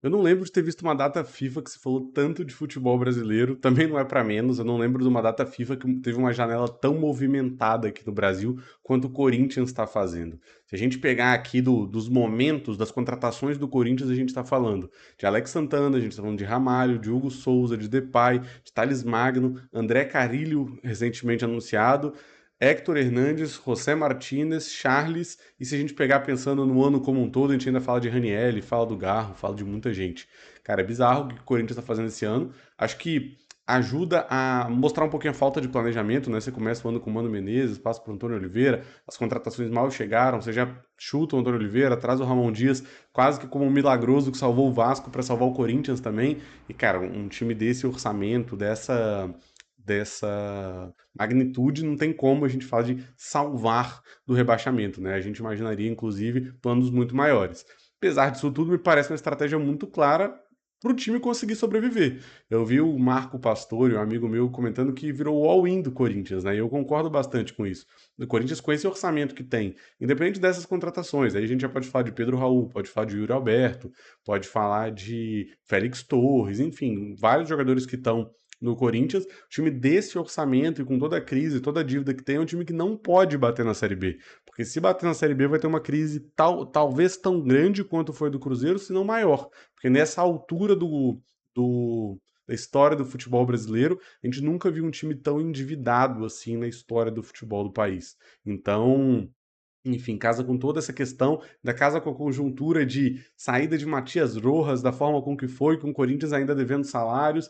Eu não lembro de ter visto uma data FIFA que se falou tanto de futebol brasileiro, também não é pra menos, eu não lembro de uma data FIFA que teve uma janela tão movimentada aqui no Brasil quanto o Corinthians está fazendo. Se a gente pegar aqui dos momentos, das contratações do Corinthians, a gente está falando de Alex Santana, a gente está falando de Ramalho, de Hugo Souza, de Depay, de Thales Magno, André Carrilho, recentemente anunciado, Héctor Hernandes, José Martínez, Charles, e se a gente pegar pensando no ano como um todo, a gente ainda fala de Ranieri, fala do Garro, fala de muita gente. Cara, é bizarro o que o Corinthians está fazendo esse ano. Acho que ajuda a mostrar um pouquinho a falta de planejamento, né? Você começa o ano com o Mano Menezes, passa para o Antônio Oliveira, as contratações mal chegaram, você já chuta o Antônio Oliveira, traz o Ramon Dias, quase que como um milagroso que salvou o Vasco para salvar o Corinthians também. E, cara, um time desse orçamento, dessa magnitude, não tem como a gente falar de salvar do rebaixamento, né? A gente imaginaria, inclusive, planos muito maiores. Apesar disso tudo, me parece uma estratégia muito clara para o time conseguir sobreviver. Eu vi o Marco Pastore, um amigo meu, comentando que virou o all-in do Corinthians, né? E eu concordo bastante com isso. O Corinthians, com esse orçamento que tem, independente dessas contratações, aí a gente já pode falar de Pedro Raul, pode falar de Yuri Alberto, pode falar de Félix Torres, enfim, vários jogadores que estão no Corinthians, o time desse orçamento e com toda a crise, toda a dívida que tem, é um time que não pode bater na Série B. Porque se bater na Série B vai ter uma crise talvez tão grande quanto foi do Cruzeiro, se não maior. Porque nessa altura da história do futebol brasileiro, a gente nunca viu um time tão endividado assim na história do futebol do país. Então, enfim, casa com toda essa questão, da casa com a conjuntura de saída de Matias Rojas, da forma com que foi, com o Corinthians ainda devendo salários,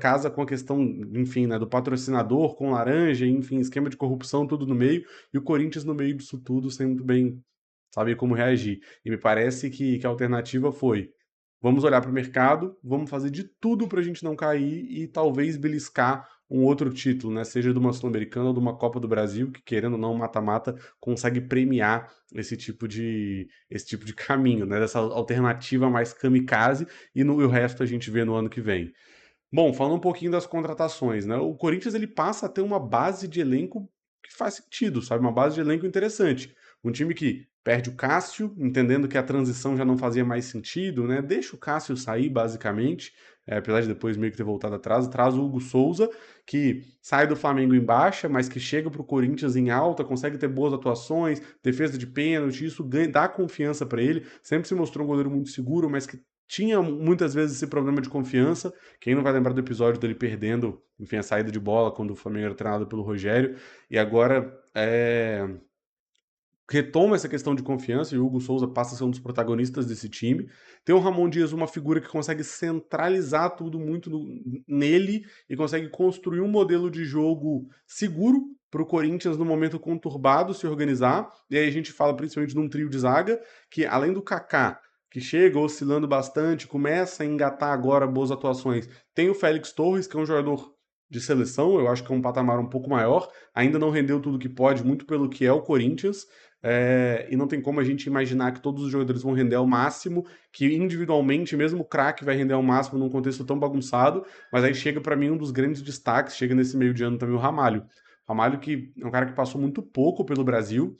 casa com a questão, enfim, né, do patrocinador, com laranja, enfim, esquema de corrupção, tudo no meio, e o Corinthians no meio disso tudo, sem muito bem saber como reagir. E me parece que a alternativa foi: vamos olhar para o mercado, vamos fazer de tudo para a gente não cair e talvez beliscar um outro título, né? Seja de uma Sul-Americana ou de uma Copa do Brasil, que querendo ou não, mata-mata consegue premiar esse tipo de caminho, né? Dessa alternativa mais kamikaze e o resto a gente vê no ano que vem. Bom, falando um pouquinho das contratações, né? O Corinthians ele passa a ter uma base de elenco que faz sentido, sabe? Uma base de elenco interessante. Um time que perde o Cássio, entendendo que a transição já não fazia mais sentido, né? Deixa o Cássio sair, basicamente, apesar de depois meio que ter voltado atrás, traz o Hugo Souza, que sai do Flamengo em baixa, mas que chega para o Corinthians em alta, consegue ter boas atuações, defesa de pênalti, isso dá confiança para ele. Sempre se mostrou um goleiro muito seguro, mas que tinha muitas vezes esse problema de confiança. Quem não vai lembrar do episódio dele perdendo, enfim, a saída de bola quando o Flamengo era treinado pelo Rogério, e agora retoma essa questão de confiança e o Hugo Souza passa a ser um dos protagonistas desse time. Tem o Ramon Dias, uma figura que consegue centralizar tudo muito nele e consegue construir um modelo de jogo seguro para o Corinthians no momento conturbado se organizar. E aí a gente fala principalmente de um trio de zaga que, além do Kaká, que chega oscilando bastante, começa a engatar agora boas atuações. Tem o Félix Torres, que é um jogador de seleção, eu acho que é um patamar um pouco maior, ainda não rendeu tudo que pode, muito pelo que é o Corinthians, e não tem como a gente imaginar que todos os jogadores vão render ao máximo, que individualmente, mesmo o craque vai render ao máximo num contexto tão bagunçado, mas aí chega para mim um dos grandes destaques, chega nesse meio de ano também o Ramalho. Ramalho que é um cara que passou muito pouco pelo Brasil,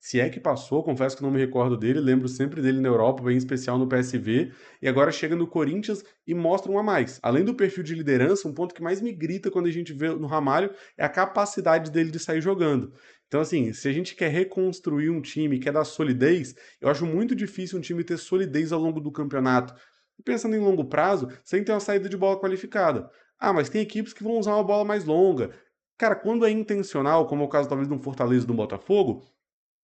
se é que passou, confesso que não me recordo dele, lembro sempre dele na Europa, bem especial no PSV, e agora chega no Corinthians e mostra um a mais. Além do perfil de liderança, um ponto que mais me grita quando a gente vê no Ramalho é a capacidade dele de sair jogando. Então, assim, se a gente quer reconstruir um time, quer dar solidez, eu acho muito difícil um time ter solidez ao longo do campeonato. E pensando em longo prazo, sem ter uma saída de bola qualificada. Ah, mas tem equipes que vão usar uma bola mais longa. Cara, quando é intencional, como é o caso talvez de um Fortaleza do Botafogo,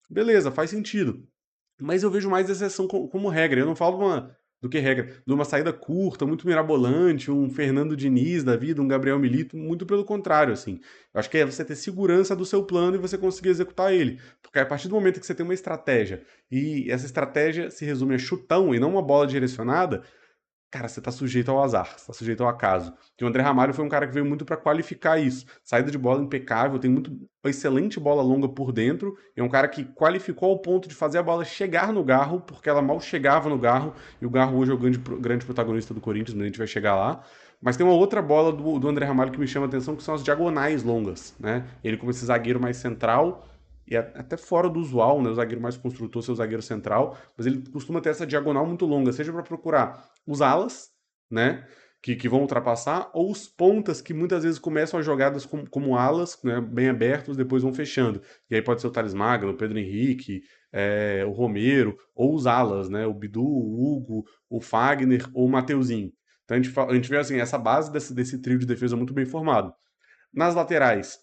beleza, faz sentido. Mas eu vejo mais exceção como regra. Eu não falo do que regra, de uma saída curta, muito mirabolante, um Fernando Diniz da vida, um Gabriel Milito, muito pelo contrário, assim. Eu acho que é você ter segurança do seu plano e você conseguir executar ele. Porque a partir do momento que você tem uma estratégia e essa estratégia se resume a chutão e não uma bola direcionada, cara, você tá sujeito ao azar, você tá sujeito ao acaso. E o André Ramalho foi um cara que veio muito para qualificar isso. Saída de bola impecável, tem muito uma excelente bola longa por dentro. É um cara que qualificou ao ponto de fazer a bola chegar no Garro, porque ela mal chegava no Garro. E o Garro hoje é o grande protagonista do Corinthians, mas a gente vai chegar lá. Mas tem uma outra bola do André Ramalho que me chama a atenção, que são as diagonais longas, né? Ele como esse zagueiro mais central, e é até fora do usual, né? O zagueiro mais construtor ser o zagueiro central, mas ele costuma ter essa diagonal muito longa, seja para procurar os alas, né? Que vão ultrapassar, ou os pontas que muitas vezes começam as jogadas como alas, né, bem abertos, depois vão fechando. E aí pode ser o Thales Magno, o Pedro Henrique, o Romero, ou os alas, né? O Bidu, o Hugo, o Fagner ou o Mateuzinho. Então a gente vê assim, essa base desse trio de defesa muito bem formado. Nas laterais,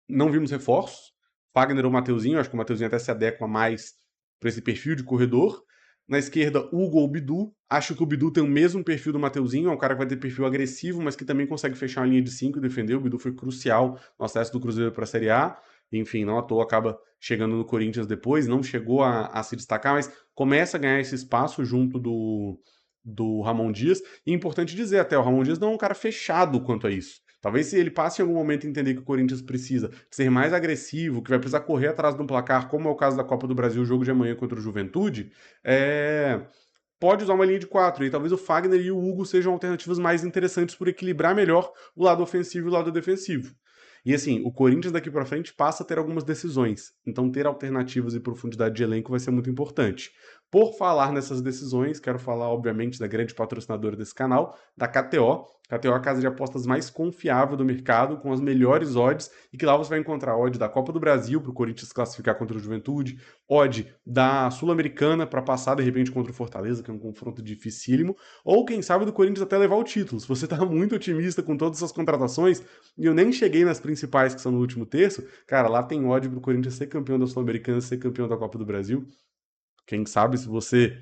não vimos reforços. Fagner ou Mateuzinho, acho que o Mateuzinho até se adequa mais para esse perfil de corredor. Na esquerda, Hugo ou Bidu. Acho que o Bidu tem o mesmo perfil do Mateuzinho, é um cara que vai ter perfil agressivo, mas que também consegue fechar a linha de 5 e defender. O Bidu foi crucial no acesso do Cruzeiro para a Série A. Enfim, não à toa acaba chegando no Corinthians depois, não chegou a se destacar, mas começa a ganhar esse espaço junto do Ramon Dias. E é importante dizer até, o Ramon Dias não é um cara fechado quanto a isso. Talvez se ele passe em algum momento a entender que o Corinthians precisa ser mais agressivo, que vai precisar correr atrás do placar, como é o caso da Copa do Brasil, o jogo de amanhã contra o Juventude, pode usar uma linha de 4. E talvez o Fagner e o Hugo sejam alternativas mais interessantes por equilibrar melhor o lado ofensivo e o lado defensivo. E assim, o Corinthians daqui para frente passa a ter algumas decisões. Então ter alternativas e profundidade de elenco vai ser muito importante. Por falar nessas decisões, quero falar, obviamente, da grande patrocinadora desse canal, da KTO. KTO é a casa de apostas mais confiável do mercado, com as melhores odds, e que lá você vai encontrar odd da Copa do Brasil, para o Corinthians classificar contra o Juventude, odd da Sul-Americana, para passar, de repente, contra o Fortaleza, que é um confronto dificílimo, ou, quem sabe, do Corinthians até levar o título. Se você está muito otimista com todas essas contratações, e eu nem cheguei nas principais que são no último terço, cara, lá tem odd para o Corinthians ser campeão da Sul-Americana, ser campeão da Copa do Brasil. Quem sabe, se você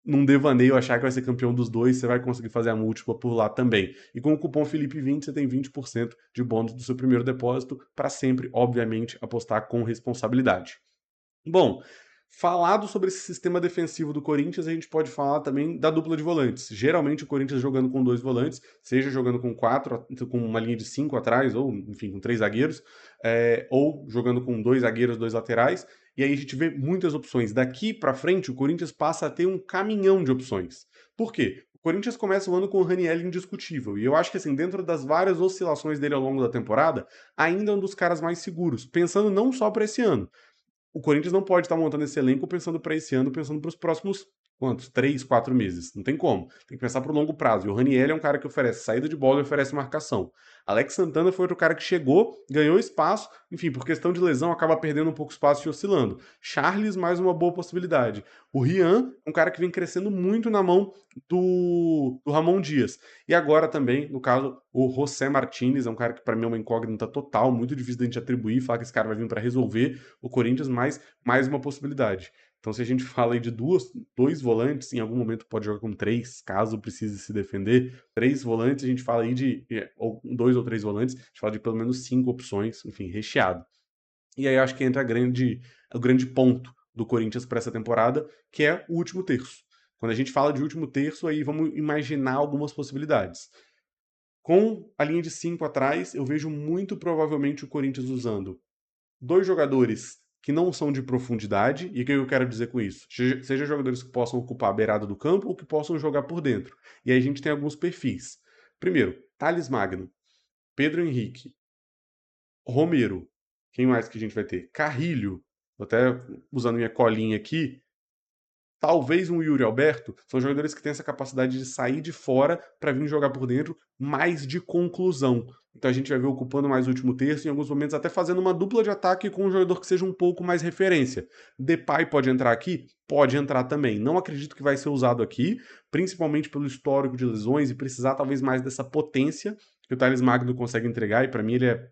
num devaneio achar que vai ser campeão dos dois, você vai conseguir fazer a múltipla por lá também. E com o cupom Felipe20, você tem 20% de bônus do seu primeiro depósito, para sempre, obviamente, apostar com responsabilidade. Bom, falado sobre esse sistema defensivo do Corinthians, a gente pode falar também da dupla de volantes. Geralmente o Corinthians jogando com 2 volantes, seja jogando com 4, com uma linha de 5 atrás, ou enfim, com 3 zagueiros, ou jogando com 2 zagueiros, 2 laterais. E aí a gente vê muitas opções. Daqui para frente, o Corinthians passa a ter um caminhão de opções. Por quê? O Corinthians começa o ano com o Raniel indiscutível. E eu acho que, assim, dentro das várias oscilações dele ao longo da temporada, ainda é um dos caras mais seguros. Pensando não só para esse ano. O Corinthians não pode estar montando esse elenco pensando para esse ano, pensando para os próximos, quantos? 3, 4 meses. Não tem como. Tem que pensar para o longo prazo. E o Raniel é um cara que oferece saída de bola e oferece marcação. Alex Santana foi outro cara que chegou, ganhou espaço, enfim, por questão de lesão, acaba perdendo um pouco espaço e oscilando. Charles, mais uma boa possibilidade. O Rian, um cara que vem crescendo muito na mão do Ramon Dias. E agora também, no caso, o José Martinez, é um cara que para mim é uma incógnita total, muito difícil de a gente atribuir, falar que esse cara vai vir para resolver o Corinthians, mas mais uma possibilidade. Então, se a gente fala aí de dois volantes, em algum momento pode jogar com 3, caso precise se defender. 3 volantes, a gente fala aí de ou 2 ou 3 volantes, a gente fala de pelo menos 5 opções, enfim, recheado. E aí acho que entra o grande ponto do Corinthians para essa temporada, que é o último terço. Quando a gente fala de último terço, aí vamos imaginar algumas possibilidades. Com a linha de 5 atrás, eu vejo muito provavelmente o Corinthians usando 2 jogadores que não são de profundidade, e o que eu quero dizer com isso? Seja jogadores que possam ocupar a beirada do campo ou que possam jogar por dentro. E aí a gente tem alguns perfis. Primeiro, Thales Magno, Pedro Henrique, Romero. Quem mais que a gente vai ter? Carrilho. Tô até usando minha colinha aqui. Talvez um Yuri Alberto. São jogadores que têm essa capacidade de sair de fora para vir jogar por dentro, mais de conclusão. Então a gente vai ver ocupando mais o último terço, em alguns momentos até fazendo uma dupla de ataque com um jogador que seja um pouco mais referência. Depay pode entrar aqui? Pode entrar também. Não acredito que vai ser usado aqui, principalmente pelo histórico de lesões e precisar talvez mais dessa potência que o Thales Magno consegue entregar, e para mim ele é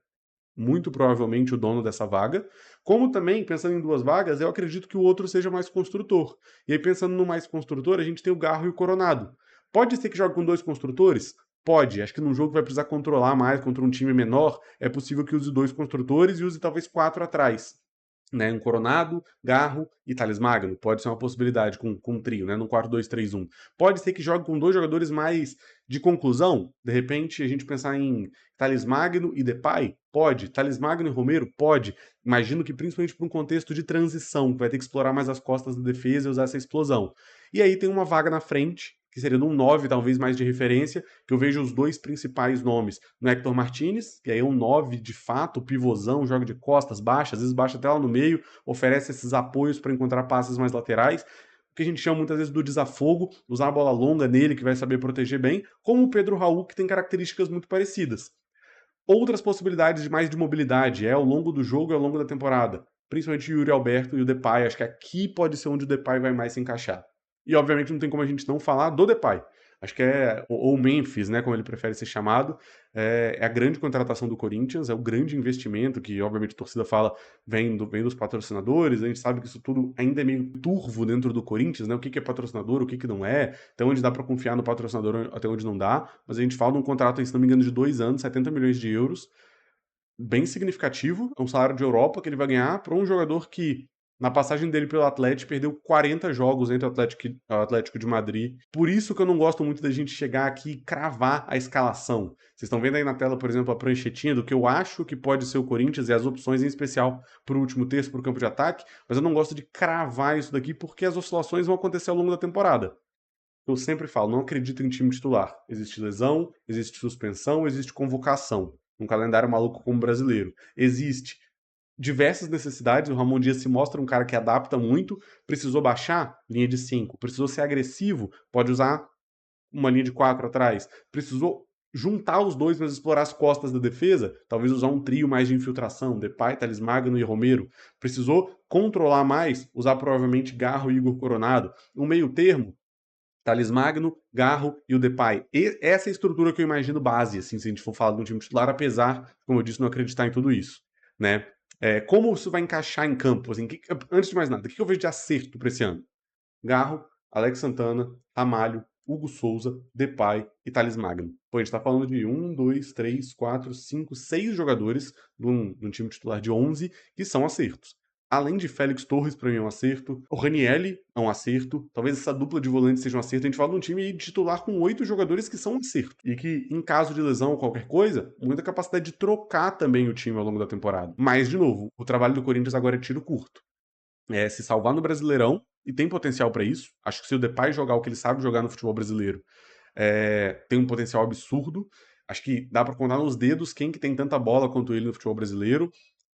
muito provavelmente o dono dessa vaga. Como também, pensando em 2 vagas, eu acredito que o outro seja mais construtor. E aí, pensando no mais construtor, a gente tem o Garro e o Coronado. Pode ser que jogue com 2 construtores? Pode. Acho que num jogo que vai precisar controlar mais contra um time menor, é possível que use 2 construtores e use talvez 4 atrás. Né, um Coronado, Garro e Thales Magno. Pode ser uma possibilidade com um trio, né, num 4-2-3-1. Pode ser que jogue com 2 jogadores mais de conclusão. De repente, a gente pensar em Thales Magno e Depay? Pode. Thales Magno e Romero? Pode. Imagino que principalmente para um contexto de transição, que vai ter que explorar mais as costas da defesa e usar essa explosão. E aí tem uma vaga na frente, que seria num 9 talvez mais de referência, que eu vejo os dois principais nomes no Hector Martinez, que aí é um 9 de fato, pivôzão, joga de costas, baixa, às vezes baixa até lá no meio, oferece esses apoios para encontrar passes mais laterais, o que a gente chama muitas vezes do desafogo, usar a bola longa nele, que vai saber proteger bem, como o Pedro Raul, que tem características muito parecidas. Outras possibilidades de mais de mobilidade é ao longo do jogo e ao longo da temporada, principalmente o Yuri Alberto e o Depay, acho que aqui pode ser onde o Depay vai mais se encaixar. E obviamente não tem como a gente não falar do Depay. Acho que é, ou Memphis, né, como ele prefere ser chamado, é a grande contratação do Corinthians, é o grande investimento que, obviamente, a torcida fala vem dos patrocinadores, a gente sabe que isso tudo ainda é meio turvo dentro do Corinthians, né, o que é patrocinador, o que não é, até onde dá para confiar no patrocinador, até onde não dá, mas a gente fala de um contrato, se não me engano, de 2 anos, 70 milhões de euros, bem significativo, é um salário de Europa que ele vai ganhar para um jogador que, na passagem dele pelo Atlético, perdeu 40 jogos entre o Atlético de Madrid. Por isso que eu não gosto muito da gente chegar aqui e cravar a escalação. Vocês estão vendo aí na tela, por exemplo, a pranchetinha do que eu acho que pode ser o Corinthians e as opções em especial para o último terço, para o campo de ataque, mas eu não gosto de cravar isso daqui porque as oscilações vão acontecer ao longo da temporada. Eu sempre falo, não acredito em time titular. Existe lesão, existe suspensão, existe convocação. Um calendário maluco como o brasileiro. Existe diversas necessidades. O Ramon Dias se mostra um cara que adapta muito. Precisou baixar? Linha de 5. Precisou ser agressivo? Pode usar uma linha de 4 atrás. Precisou juntar os dois, mas explorar as costas da defesa? Talvez usar um trio mais de infiltração. Depay, Thales Magno e Romero. Precisou controlar mais? Usar provavelmente Garro e Igor Coronado. Um meio termo? Thales Magno, Garro e o Depay. E essa é a estrutura que eu imagino base, assim, se a gente for falar de um time titular, apesar, como eu disse, não acreditar em tudo isso, né? Como isso vai encaixar em campo? Assim, antes de mais nada, o que eu vejo de acerto para esse ano? Garro, Alex Santana, Ramalho, Hugo Souza, Depay e Thales Magno. Pô, a gente tá falando de 6 jogadores de um time titular de 11 que são acertos. Além de Félix Torres, para mim é um acerto. O Ranielli é um acerto. Talvez essa dupla de volantes seja um acerto. A gente fala de um time titular com 8 jogadores que são um acerto. E que, em caso de lesão ou qualquer coisa, muita capacidade de trocar também o time ao longo da temporada. Mas, de novo, o trabalho do Corinthians agora é tiro curto. É se salvar no Brasileirão, e tem potencial para isso. Acho que se o Depay jogar o que ele sabe jogar no futebol brasileiro, tem um potencial absurdo. Acho que dá para contar nos dedos quem que tem tanta bola quanto ele no futebol brasileiro.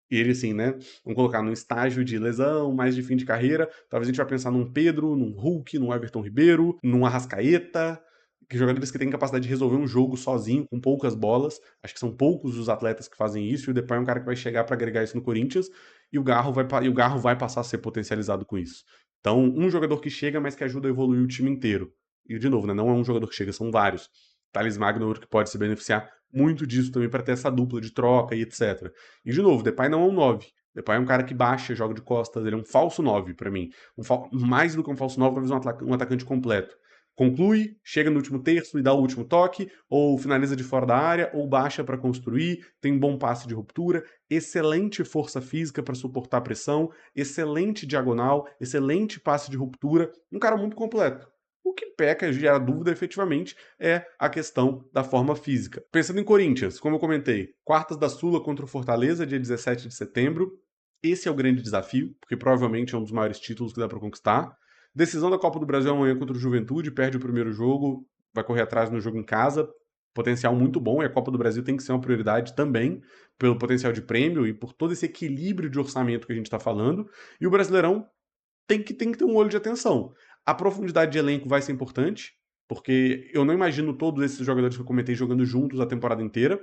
E ele, assim, né? Vamos colocar num estágio de lesão, mais de fim de carreira. Talvez a gente vai pensar num Pedro, num Hulk, num Everton Ribeiro, num Arrascaeta, que jogadores que têm capacidade de resolver um jogo sozinho, com poucas bolas. Acho que são poucos os atletas que fazem isso. E o Depay é um cara que vai chegar para agregar isso no Corinthians. E o Garro vai passar a ser potencializado com isso. Então, um jogador que chega, mas que ajuda a evoluir o time inteiro. E, de novo, né, não é um jogador que chega, são vários. Thales Magno é outro que pode se beneficiar muito disso também para ter essa dupla de troca e etc. E, de novo, Depay não é um 9. Depay é um cara que baixa, joga de costas, ele é um falso 9 para mim. Mais do que um falso 9, talvez um atacante completo. Conclui, chega no último terço e dá o último toque, ou finaliza de fora da área, ou baixa para construir, tem bom passe de ruptura, excelente força física para suportar a pressão, excelente diagonal, excelente passe de ruptura, um cara muito completo. O que peca, gera dúvida efetivamente, é a questão da forma física. Pensando em Corinthians, como eu comentei, quartas da Sula contra o Fortaleza, dia 17 de setembro. Esse é o grande desafio, porque provavelmente é um dos maiores títulos que dá para conquistar. Decisão da Copa do Brasil amanhã contra o Juventude, perde o primeiro jogo, vai correr atrás no jogo em casa. Potencial muito bom, e a Copa do Brasil tem que ser uma prioridade também, pelo potencial de prêmio e por todo esse equilíbrio de orçamento que a gente está falando. E o Brasileirão tem que ter um olho de atenção. A profundidade de elenco vai ser importante, porque eu não imagino todos esses jogadores que eu comentei jogando juntos a temporada inteira.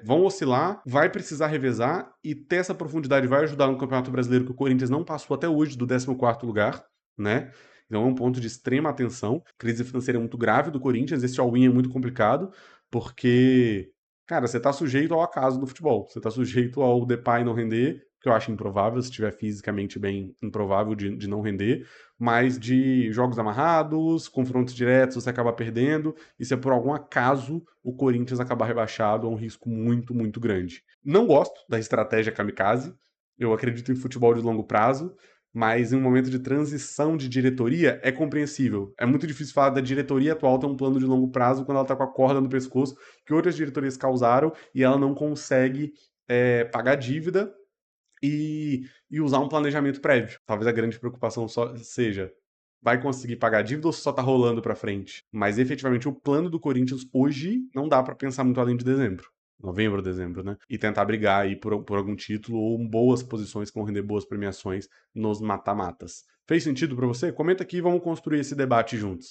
Vão oscilar, vai precisar revezar, e ter essa profundidade vai ajudar no Campeonato Brasileiro, que o Corinthians não passou até hoje do 14º lugar, né? Então é um ponto de extrema atenção. Crise financeira muito grave do Corinthians, esse all-in é muito complicado, porque, cara, você tá sujeito ao acaso do futebol. Você tá sujeito ao Depay não render, que eu acho improvável, se estiver fisicamente bem, improvável de não render, mas de jogos amarrados, confrontos diretos, você acaba perdendo, e se é por algum acaso o Corinthians acabar rebaixado, é um risco muito, muito grande. Não gosto da estratégia kamikaze, eu acredito em futebol de longo prazo, mas em um momento de transição de diretoria é compreensível. É muito difícil falar da diretoria atual ter um plano de longo prazo quando ela está com a corda no pescoço que outras diretorias causaram e ela não consegue pagar dívida e usar um planejamento prévio. Talvez a grande preocupação só seja vai conseguir pagar a dívida ou só tá rolando pra frente. Mas efetivamente o plano do Corinthians hoje não dá pra pensar muito além de dezembro. Novembro, dezembro, né? E tentar brigar aí por algum título ou boas posições que vão render boas premiações nos mata-matas. Fez sentido pra você? Comenta aqui e vamos construir esse debate juntos.